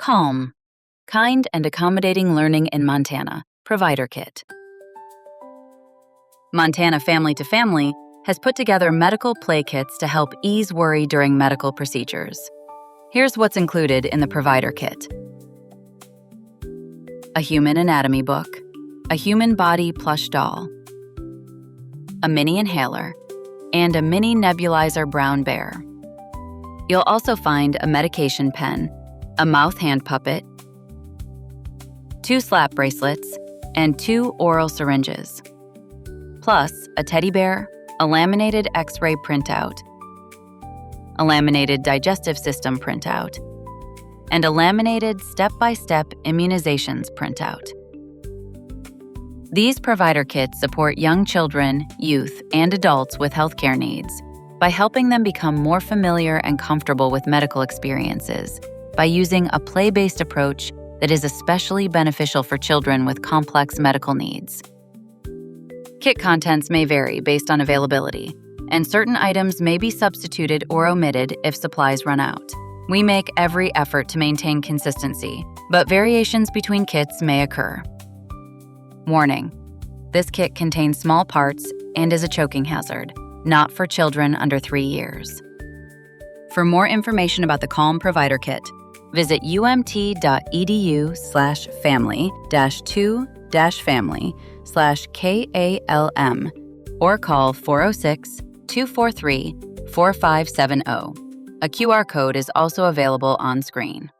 KALM, Kind and Accommodating Learning in Montana Provider Kit. Montana Family to Family has put together medical play kits to help ease worry during medical procedures. Here's what's included in the Provider Kit: a human anatomy book, a human body plush doll, a mini inhaler, and a mini nebulizer brown bear. You'll also find a medication pen, a mouth hand puppet, 2 slap bracelets, and 2 oral syringes, plus a teddy bear, a laminated X-ray printout, a laminated digestive system printout, and a laminated step-by-step immunizations printout. These provider kits support young children, youth, and adults with healthcare needs by helping them become more familiar and comfortable with medical experiences by using a play-based approach that is especially beneficial for children with complex medical needs. Kit contents may vary based on availability, and certain items may be substituted or omitted if supplies run out. We make every effort to maintain consistency, but variations between kits may occur. Warning: this kit contains small parts and is a choking hazard, not for children under 3 years. For more information about the KALM Provider Kit, visit umt.edu/family-2-family/KALM or call 406-243-4570. A QR code is also available on screen.